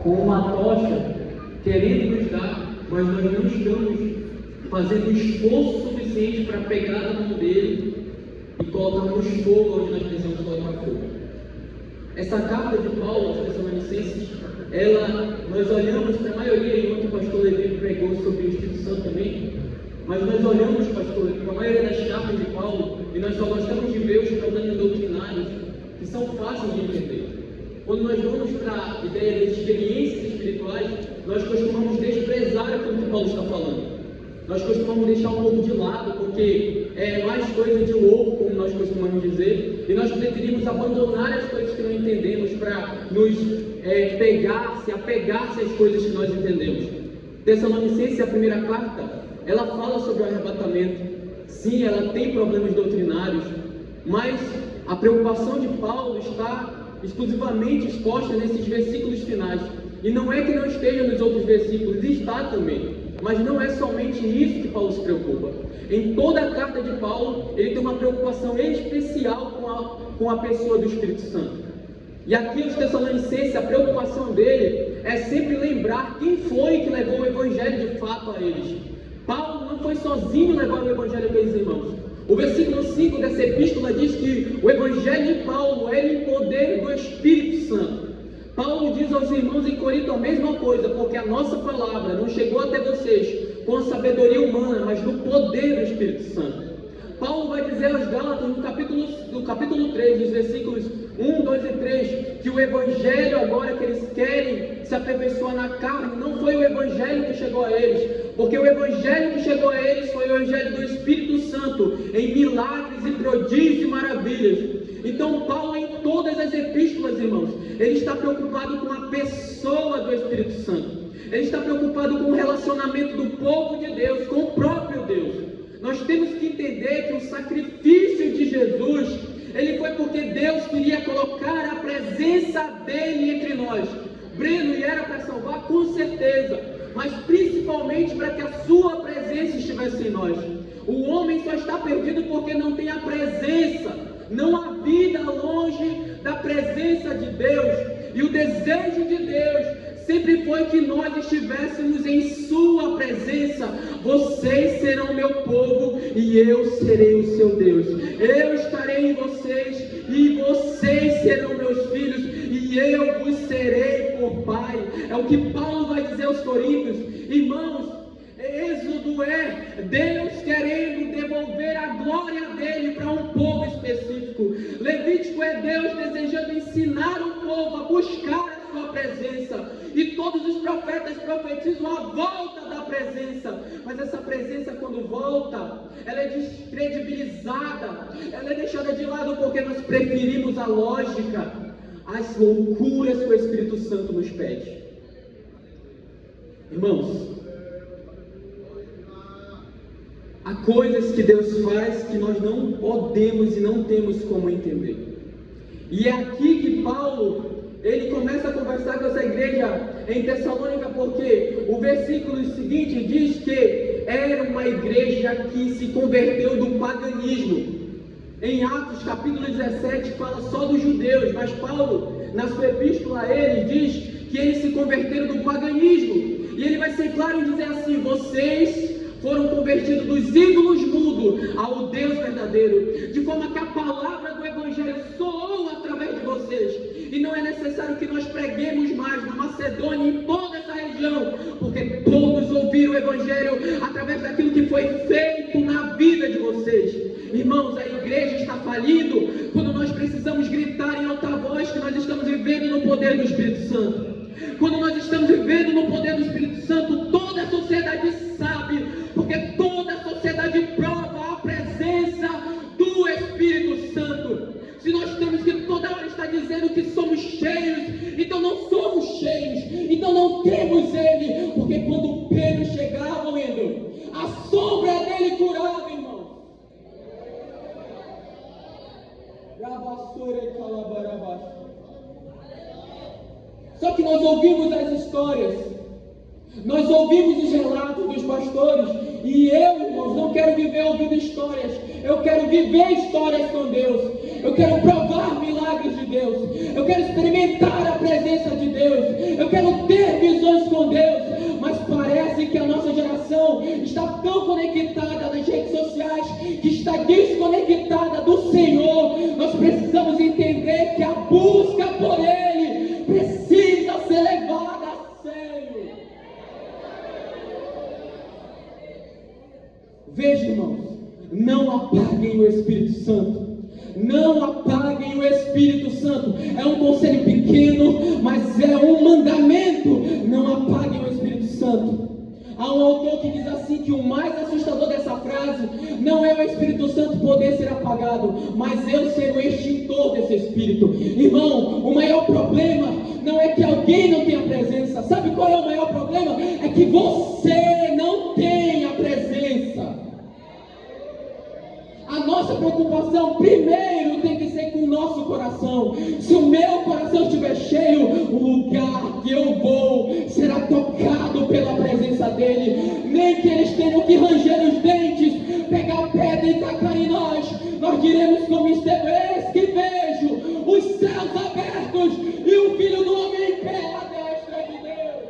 com uma tocha, querendo nos dar, mas nós não estamos fazendo esforço suficiente para pegar na mão dele e colocarmos fogo onde nós precisamos colocar fogo. Essa carta de Paulo aos Tessalonicenses, nós olhamos para a maioria, e ontem o pastor Levi pregou sobre o Espírito Santo também, mas nós olhamos, pastor, para a maioria das cartas de Paulo, e nós só gostamos de ver os problemas doutrinários, que são fáceis de entender. Quando nós vamos para a ideia das experiências espirituais, nós costumamos desprezar aquilo que Paulo está falando. Nós costumamos deixar um pouco de lado, porque é mais coisa de louco, como nós costumamos dizer, e nós preferimos abandonar as coisas que não entendemos para nos apegar-se às coisas que nós entendemos. Tessalonicenses, a primeira carta, ela fala sobre o arrebatamento. Sim, ela tem problemas doutrinários, mas a preocupação de Paulo está exclusivamente exposta nesses versículos finais. E não é que não esteja nos outros versículos, está também. Mas não é somente isso que Paulo se preocupa. Em toda a carta de Paulo, ele tem uma preocupação especial com a pessoa do Espírito Santo. E aqui os Tessalonicenses, a preocupação dele é sempre lembrar quem foi que levou o Evangelho de fato a eles. Paulo não foi sozinho levar o Evangelho a aqueles irmãos. O versículo 5 dessa epístola diz que o Evangelho de Paulo era em poder do Espírito Santo. Paulo diz aos irmãos em Corinto a mesma coisa, porque a nossa palavra não chegou até vocês com a sabedoria humana, mas no poder do Espírito Santo. Paulo vai dizer aos Gálatas no capítulo 3, os versículos 1, 2 e 3, que o Evangelho agora que eles querem se aperfeiçoar na carne, não foi o Evangelho que chegou a eles, porque o Evangelho que chegou a eles foi o Evangelho do Espírito Santo, em milagres e prodígios e maravilhas. Então Paulo, em todas as epístolas, irmãos, ele está preocupado com a pessoa do Espírito Santo. Ele está preocupado com o relacionamento do povo de Deus com o próprio Deus. Nós temos que entender que o sacrifício de Jesus, ele foi porque Deus queria colocar a presença dele entre nós. Breno, e era para salvar, com certeza, mas principalmente para que a sua presença estivesse em nós. O homem só está perdido porque não tem a presença, não há vida longe da presença de Deus. E o desejo de Deus sempre foi que nós estivéssemos em sua presença. Vocês serão meu povo e eu serei o seu Deus. Eu estarei em vocês e vocês serão meus filhos e eu vos serei por pai. É o que Paulo vai dizer aos Coríntios. Irmãos, Êxodo é Deus querendo devolver a glória dele para um povo específico. Levítico é Deus desejando ensinar o povo a buscar a sua presença. E todos os profetas profetizam a volta da presença. Mas essa presença, quando volta, ela é descredibilizada, ela é deixada de lado porque nós preferimos a lógica, as loucuras que o Espírito Santo nos pede. Irmãos, há coisas que Deus faz que nós não podemos e não temos como entender. E é aqui que Paulo, ele começa a conversar com essa igreja em Tessalônica, porque o versículo seguinte diz que era uma igreja que se converteu do paganismo. Em Atos capítulo 17 fala só dos judeus, mas Paulo, na sua epístola a eles, diz que eles se converteram do paganismo. E ele vai ser claro em dizer assim: vocês foram convertidos dos ídolos mudos ao Deus verdadeiro, de forma que a palavra do Evangelho soou através de vocês, e não é necessário que nós preguemos mais na Macedônia e em toda essa região, porque todos ouviram o Evangelho através daquilo que foi feito na vida de vocês. Irmãos, a igreja está falindo quando nós precisamos gritar em alta voz que nós estamos vivendo no poder do Espírito Santo. Quando nós estamos vivendo no poder do Espírito Santo, toda a sociedade sabe, porque toda a sociedade prova a presença do Espírito Santo. Se nós temos que toda hora estar dizendo que somos cheios, então não somos cheios, então não temos Ele, porque quando Pedro chegava, a sombra dele curava, irmãos. Só que nós ouvimos as histórias, nós ouvimos os relatos dos pastores, e eu, irmãos, não quero viver ouvindo histórias, eu quero viver histórias com Deus, eu quero provar milagres de Deus, eu quero experimentar a presença de Deus, eu quero ter está tão conectada nas redes sociais, que está desconectada do Senhor. Nós precisamos entender que a busca por Ele precisa ser levada a sério. Veja, irmãos, não apaguem o Espírito Santo. Não apaguem o Espírito Santo. É um conselho pequeno, mas é um mandamento. Não apaguem o Espírito Santo. Há um autor que diz assim, que o mais assustador dessa frase não é o Espírito Santo poder ser apagado, mas eu ser o extintor desse Espírito. Irmão, o maior problema não é que alguém não tenha presença. Sabe qual é o maior problema? É que você não tem a presença. A nossa preocupação primeiro tem que ser com o nosso coração. Se o meu coração estiver cheio, o lugar que eu vou será tocado pela presença dele. Nem que eles tenham que ranger os dentes, pegar pedra e tacar em nós diremos como Estevão: eis que vejo os céus abertos e o Filho do Homem em pé à destra de Deus.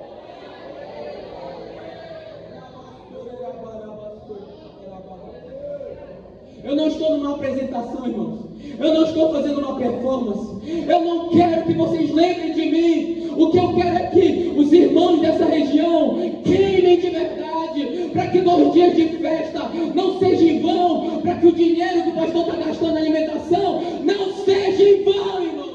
Eu não estou numa apresentação, irmãos. Eu não estou fazendo uma performance. Eu não quero que vocês lembrem de mim. O que eu quero é que os irmãos dessa região queimem de verdade, para que nos dias de festa não seja em vão, para que o dinheiro que o pastor está gastando na alimentação não seja em vão, irmãos.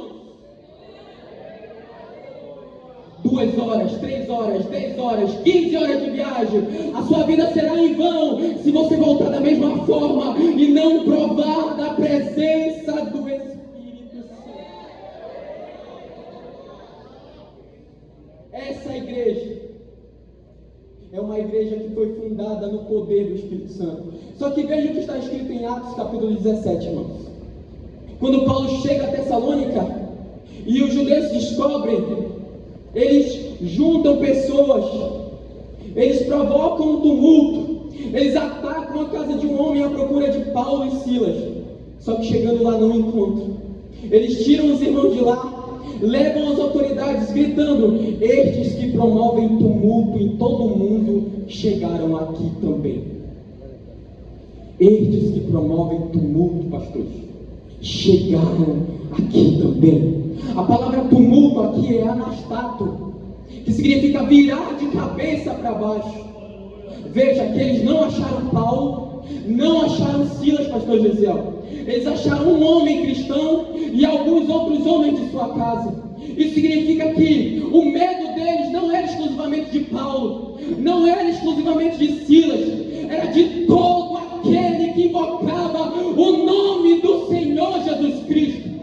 2 horas, 3 horas, 10 horas, 15 horas de viagem, a sua vida será em vão se você voltar da mesma forma e não provar da presença do Espírito Santo. Essa igreja é uma igreja que foi fundada no poder do Espírito Santo. Só que veja o que está escrito em Atos capítulo 17, irmãos. Quando Paulo chega a Tessalônica e os judeus descobrem, eles juntam pessoas, eles provocam um tumulto, eles atacam a casa de um homem à procura de Paulo e Silas. Só que chegando lá não encontram. Eles tiram os irmãos de lá, levam as autoridades gritando: estes que promovem tumulto em todo o mundo chegaram aqui também. Estes que promovem tumulto, pastores, chegaram aqui também. A palavra tumulto aqui é anastato, que significa virar de cabeça para baixo. Veja que eles não acharam Paulo, não acharam Silas, pastor Gesiel. Eles acharam um homem cristão e alguns outros homens de sua casa. Isso significa que o medo deles não era exclusivamente de Paulo, não era exclusivamente de Silas, era de todo aquele que invocava o nome do Senhor Jesus Cristo.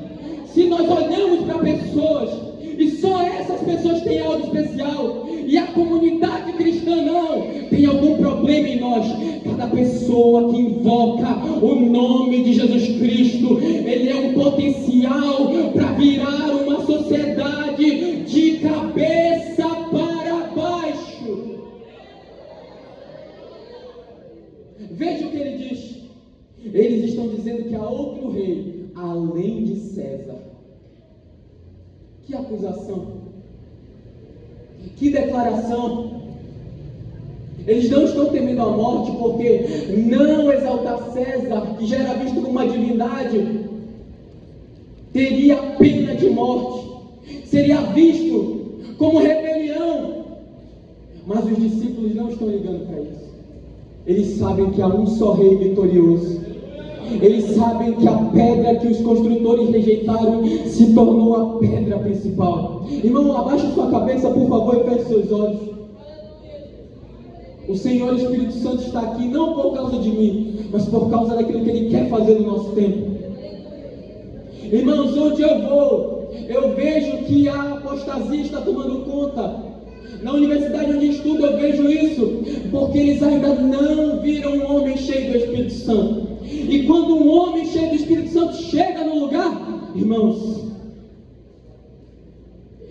Se nós olhamos para pessoas e só essas pessoas têm algo especial e a comunidade cristã não, tem algum problema em nós. Cada pessoa que invoca o nome de Jesus Cristo, ele é um potencial para virar uma sociedade de cabeça para baixo. Veja o que ele diz. Eles estão dizendo que há outro rei além de César. Que acusação, que declaração. Eles não estão temendo a morte porque não exaltar César, que já era visto como uma divindade, teria pena de morte, seria visto como rebelião. Mas os discípulos não estão ligando para isso. Eles sabem que há um só rei vitorioso. Eles sabem que a pedra que os construtores rejeitaram se tornou a pedra principal. Irmão, abaixe sua cabeça, por favor, e feche seus olhos. O Senhor Espírito Santo está aqui não por causa de mim, mas por causa daquilo que Ele quer fazer no nosso tempo. Irmãos, onde eu vou, eu vejo que a apostasia está tomando conta. Na universidade onde estudo eu vejo isso, porque eles ainda não viram um homem cheio do Espírito Santo. E quando um homem cheio do Espírito Santo chega no lugar, irmãos,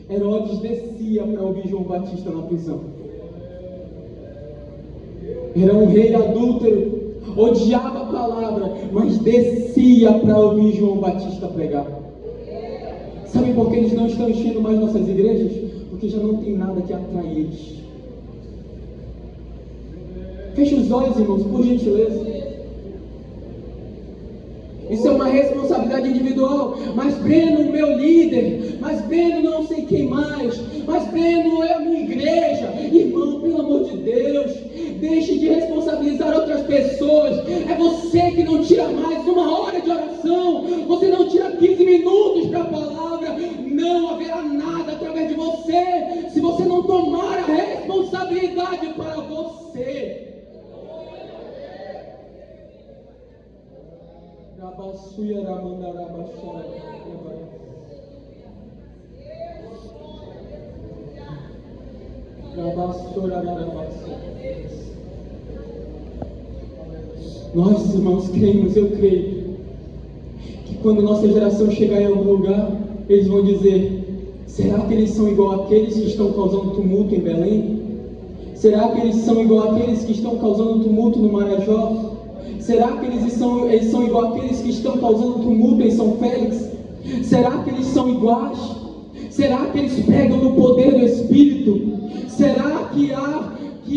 Herodes descia para ouvir João Batista na prisão. Era um rei adúltero, odiava a palavra, mas descia para ouvir João Batista pregar. Sabe por que eles não estão enchendo mais nossas igrejas? Porque já não tem nada que atrai eles. Feche os olhos, irmãos, por gentileza. Isso é uma responsabilidade individual. Mas Breno, meu líder, mas Breno não sei quem mais, mas Breno é a minha igreja. Irmão, pelo amor de Deus, deixe de responsabilizar outras pessoas. É você que não tira mais uma hora de oração, você não tira 15 minutos para a palavra. Não haverá nada através de você se você não tomar a responsabilidade para você. Nós, irmãos, cremos, eu creio, que quando nossa geração chegar em algum lugar, eles vão dizer: será que eles são igual àqueles que estão causando tumulto em Belém? Será que eles são igual àqueles que estão causando tumulto no Marajó? Será que eles são igual àqueles que estão causando tumulto em São Félix? Será que eles são iguais? Será que eles pregam no poder do Espírito? Será que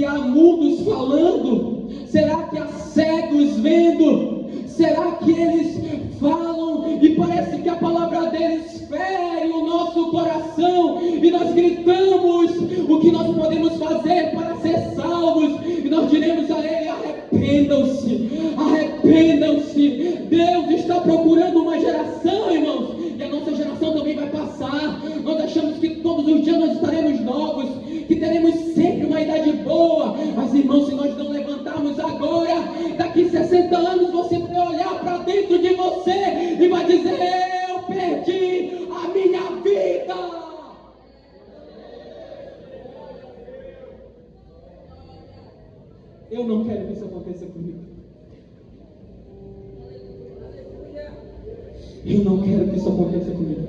há mudos falando? Será que há cegos vendo? Será que eles falam e parece que a palavra deles fere o nosso coração e nós gritamos o que nós podemos fazer para ser salvos e nós diremos a ele: arrependam-se, arrependam-se. Deus está procurando uma geração, irmãos, e a nossa geração também vai passar. Nós achamos que todos os dias nós estaremos novos, que teremos sempre uma idade boa, mas irmãos, se nós não levantarmos agora, daqui 60 anos você vai olhar para dentro de você e vai dizer: eu perdi a minha vida. Eu não quero que isso aconteça comigo. Eu não quero que isso aconteça comigo.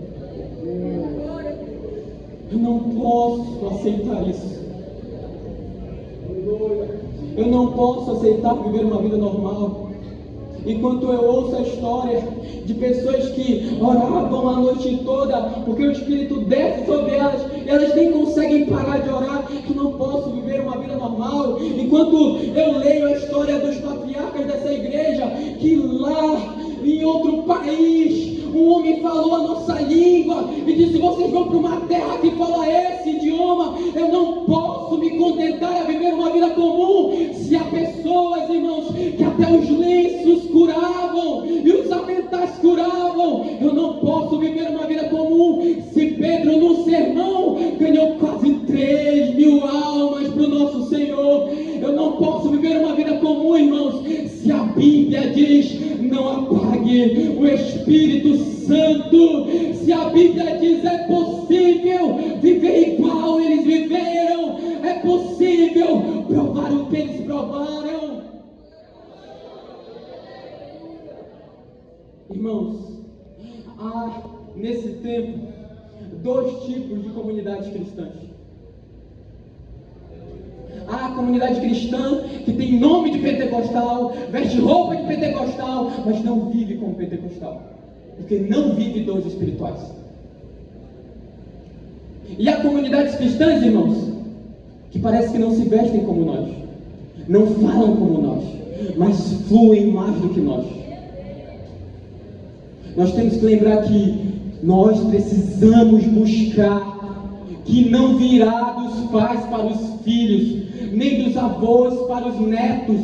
Eu não posso aceitar isso. Eu não posso aceitar viver uma vida normal. Enquanto eu ouço a história de pessoas que oravam a noite toda, porque o Espírito desce sobre elas, e elas nem conseguem parar de orar, eu não posso viver uma vida normal. Enquanto eu leio a história dos patriarcas dessa igreja, que lá em outro país, um homem falou a nossa língua e disse: vocês vão para uma terra que fala esse idioma. Eu não posso me contentar a viver uma vida comum. Se há pessoas, irmãos, que até os lenços curavam e os aventais curavam, eu não posso viver uma vida comum. Se Pedro, num sermão, ganhou quase 3.000 almas para o nosso Senhor, eu não posso viver uma vida comum, irmãos. Se a Bíblia diz: não apague o Espírito Santo, se a Bíblia diz: é possível viver igual eles viveram, é possível provar o que eles provaram. Irmãos, há nesse tempo 2 tipos de comunidades cristãs. Há a comunidade cristã que tem nome de pentecostal, veste roupa de pentecostal, mas não vive como pentecostal, porque não vive dons espirituais. E há comunidades cristãs, irmãos, que parece que não se vestem como nós, não falam como nós, mas fluem mais do que nós. Nós temos que lembrar que nós precisamos buscar, que não virá dos pais para os filhos, nem dos avós para os netos.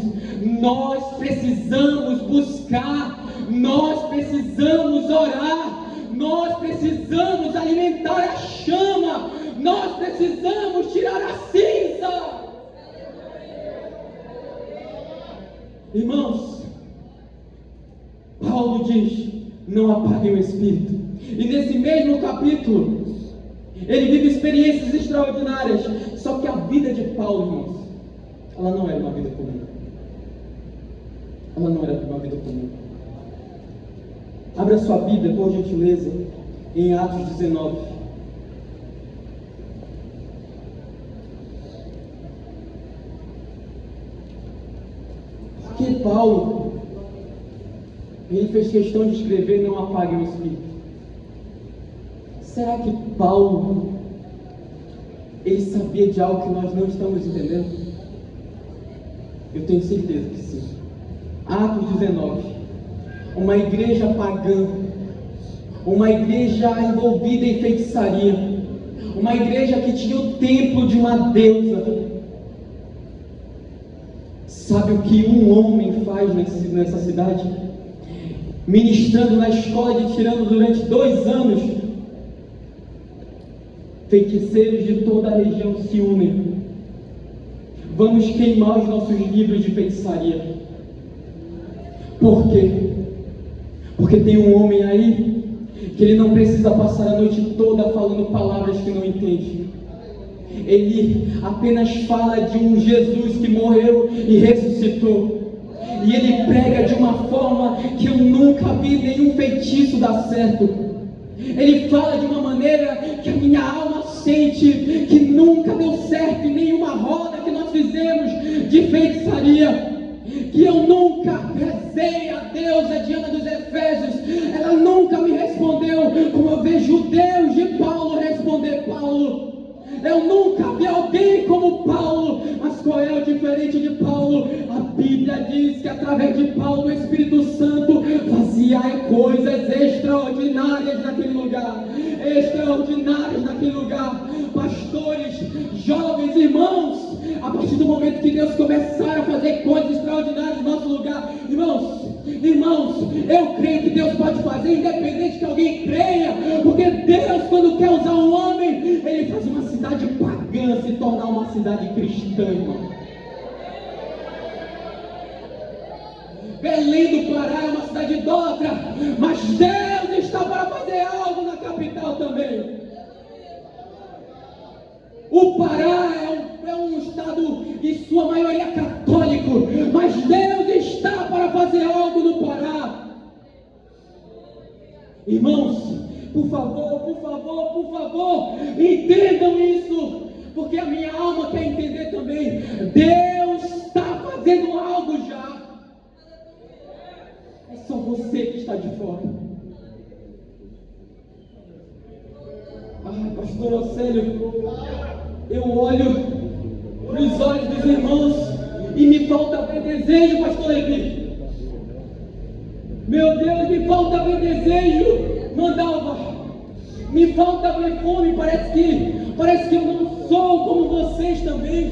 Nós precisamos buscar, nós precisamos orar, nós precisamos alimentar a chama, nós precisamos tirar a cinza. Irmãos, Paulo diz: não apaguem o Espírito. E nesse mesmo capítulo, ele vive experiências extraordinárias. Só que a vida de Paulo, irmãos, ela não era uma vida comum. Ela não era uma vida comum. Abra sua Bíblia, por gentileza, em Atos 19. Porque Paulo, ele fez questão de escrever: não apague o Espírito. Será que Paulo, ele sabia de algo que nós não estamos entendendo? Eu tenho certeza que sim. Atos 19. Uma igreja pagã, uma igreja envolvida em feitiçaria, uma igreja que tinha o templo de uma deusa. Sabe o que um homem faz nessa cidade? Ministrando na escola de tirano durante 2 anos, feiticeiros de toda a região se unem. Vamos queimar os nossos livros de feitiçaria. Por quê? Porque tem um homem aí que ele não precisa passar a noite toda falando palavras que não entende. Ele apenas fala de um Jesus que morreu e ressuscitou. E ele prega de uma forma que eu nunca vi nenhum feitiço dar certo. Ele fala de uma maneira que a minha alma sente que nunca deu certo em nenhuma roda que nós fizemos de feitiçaria. Que eu nunca rezei a deusa Diana dos Efésios, ela nunca me respondeu como eu vejo o Deus de Paulo responder Paulo. Eu nunca vi alguém como Paulo, mas qual é o diferente de Paulo? A Bíblia diz que através de Paulo o Espírito Santo fazia coisas extraordinárias naquele lugar, extraordinárias naquele lugar. Pastores, jovens, irmãos, a partir do momento que Deus começar a fazer coisas extraordinárias no nosso lugar, irmãos, eu creio que Deus pode fazer, independente que alguém creia, porque Deus, quando quer usar um homem, Ele faz uma cidade pagã se tornar uma cidade cristã, irmão. Belém do Pará é uma cidade idólatra, mas Deus está para fazer algo na capital também. O Pará é um estado, em sua maioria, católico, mas Deus está para fazer algo no Pará. Irmãos, por favor, entendam isso, porque a minha alma quer entender também. Deus está fazendo algo já. É só você que está de fora. Ai, pastor Océlio, eu olho nos olhos dos irmãos e me falta ver desejo, pastor Levi. Meu Deus, me falta ver desejo, Mandalva. Me falta ver fome. Parece que eu não sou como vocês também.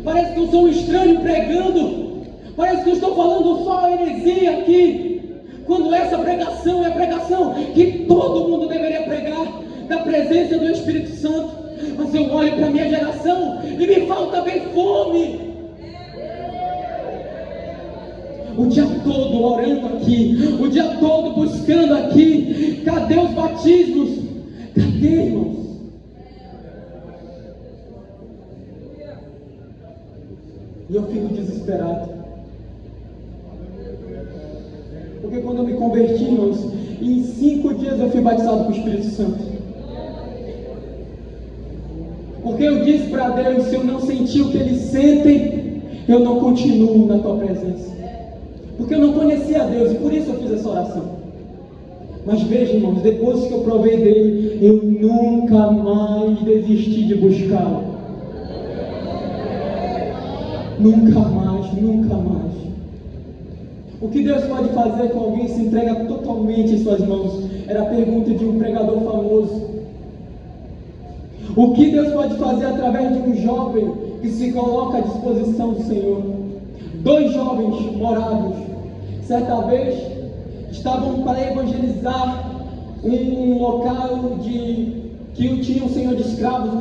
Parece que eu sou um estranho pregando. Parece que eu estou falando só heresia aqui, quando essa pregação é a pregação que todo mundo deveria pregar, da presença do Espírito Santo. Mas eu olho para a minha geração e me falta ver fome. O dia todo orando aqui, o dia todo buscando aqui. Cadê os batismos? Cadê, irmãos? E eu fico desesperado, porque quando eu me converti, irmãos, em 5 dias eu fui batizado com o Espírito Santo. Porque eu disse para Deus: se eu não sentir o que eles sentem, eu não continuo na tua presença. Porque eu não conhecia a Deus, e por isso eu fiz essa oração. Mas veja, irmãos, depois que eu provei dele, eu nunca mais desisti de buscá-lo. Nunca mais. O que Deus pode fazer com alguém que se entrega totalmente em suas mãos? Era a pergunta de um pregador famoso. O que Deus pode fazer através de um jovem que se coloca à disposição do Senhor? 2 jovens moráveis, certa vez, estavam para evangelizar um local que tinha um senhor de escravos,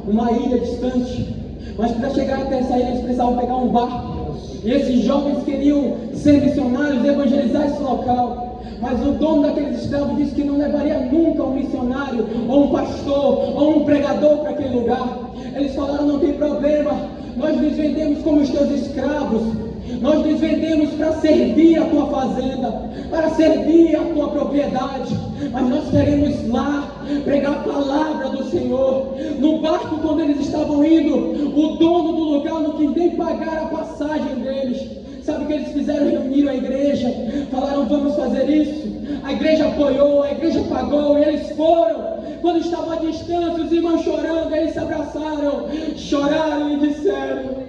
uma ilha distante. Mas para chegar até essa ilha eles precisavam pegar um barco. E esses jovens queriam ser missionários, evangelizar esse local. Mas o dono daqueles escravos disse que não levaria nunca um missionário, ou um pastor, ou um pregador para aquele lugar. Eles falaram: não tem problema, nós nos vendemos como os teus escravos. Nós nos vendemos para servir a tua fazenda, para servir a tua propriedade, mas nós queremos lá pregar a palavra do Senhor. No barco, quando eles estavam indo, o dono do lugar não quis nem pagar a passagem deles. Sabe o que eles fizeram? Reuniram a igreja, falaram: vamos fazer isso. A igreja apoiou, a igreja pagou, e eles foram. Quando estavam à distância, os irmãos chorando, eles se abraçaram, choraram e disseram: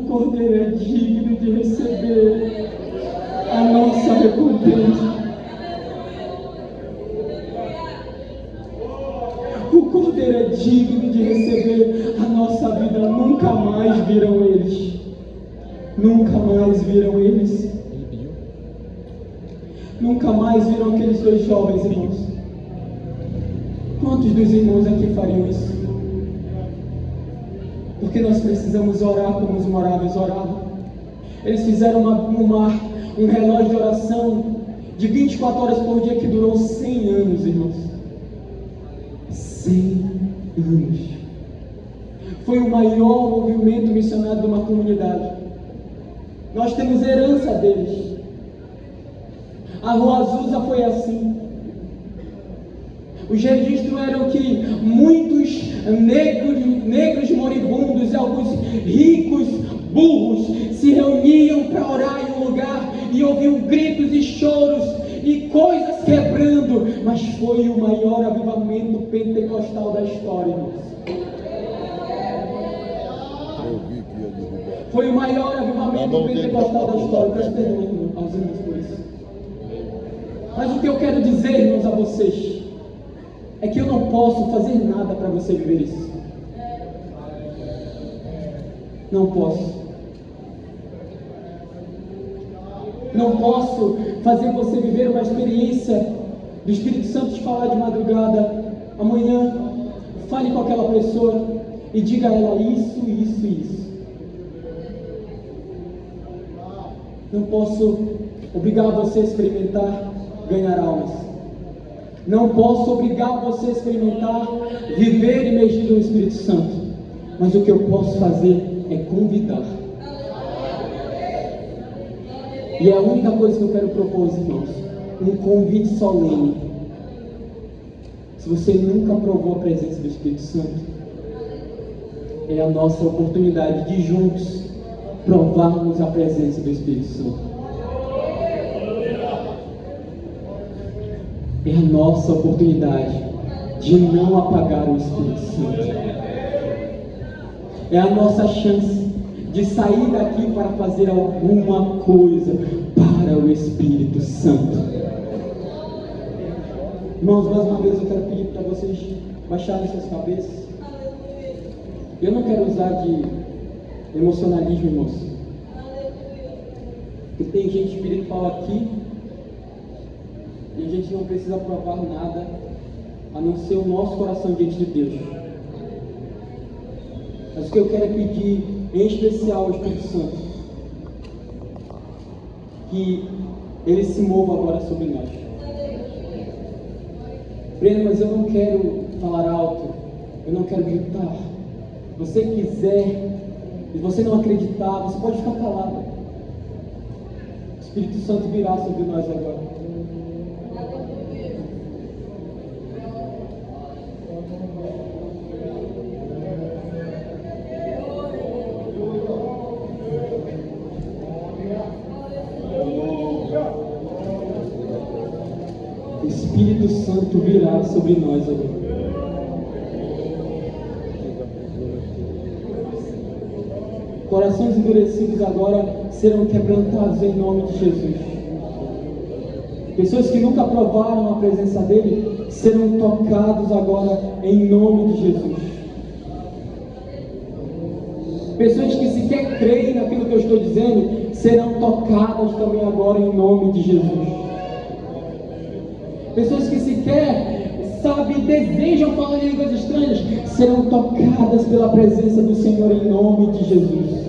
Cordeiro é digno de receber a nossa recompensa. O Cordeiro é digno de receber a nossa vida. Nunca mais viram eles. Nunca mais viram eles. Nunca mais viram aqueles dois jovens irmãos. Quantos dos irmãos aqui fariam isso? Porque nós precisamos orar como os moráveis oravam. Eles fizeram um relógio de oração de 24 horas por dia que durou 100 anos, irmãos. 100 anos. Foi o maior movimento missionário de uma comunidade. Nós temos herança deles. A Rua Azusa foi assim. Os registros eram que muitos negros moribundos e alguns ricos burros se reuniam para orar em um lugar e ouviam gritos e choros e coisas quebrando, mas foi o maior avivamento pentecostal da história, irmãos. Foi o maior avivamento pentecostal da história. Peço perdão aos irmãos por isso. Mas o que eu quero dizer, irmãos, a vocês é que eu não posso fazer nada para você viver isso. Não posso. Não posso fazer você viver uma experiência do Espírito Santo te falar de madrugada. Amanhã, fale com aquela pessoa e diga a ela isso, isso e isso. Não posso obrigar você a experimentar ganhar almas. Não posso obrigar você a experimentar viver imergido no Espírito Santo. Mas o que eu posso fazer é convidar. E é a única coisa que eu quero propor, irmãos, um convite solene. Se você nunca provou a presença do Espírito Santo, é a nossa oportunidade de juntos provarmos a presença do Espírito Santo. É a nossa oportunidade de não apagar o Espírito Santo. É a nossa chance de sair daqui para fazer alguma coisa para o Espírito Santo. Irmãos, mais uma vez eu quero pedir para vocês baixarem suas cabeças. Eu não quero usar de emocionalismo, irmãos. Porque tem gente espiritual aqui e a gente não precisa provar nada a não ser o nosso coração diante de Deus. Mas o que eu quero é pedir em especial ao Espírito Santo que ele se mova agora sobre nós. Breno, mas eu não quero falar alto, eu não quero gritar. Se você quiser, se você não acreditar, você pode ficar calado. O Espírito Santo virá sobre nós agora. O Espírito Santo virá sobre nós agora. Corações endurecidos agora serão quebrantados em nome de Jesus. Pessoas que nunca provaram a presença dele serão tocados agora em nome de Jesus. Pessoas que sequer creem naquilo que eu estou dizendo serão tocadas também agora em nome de Jesus. Pessoas que sequer, desejam falar em línguas estranhas serão tocadas pela presença do Senhor em nome de Jesus.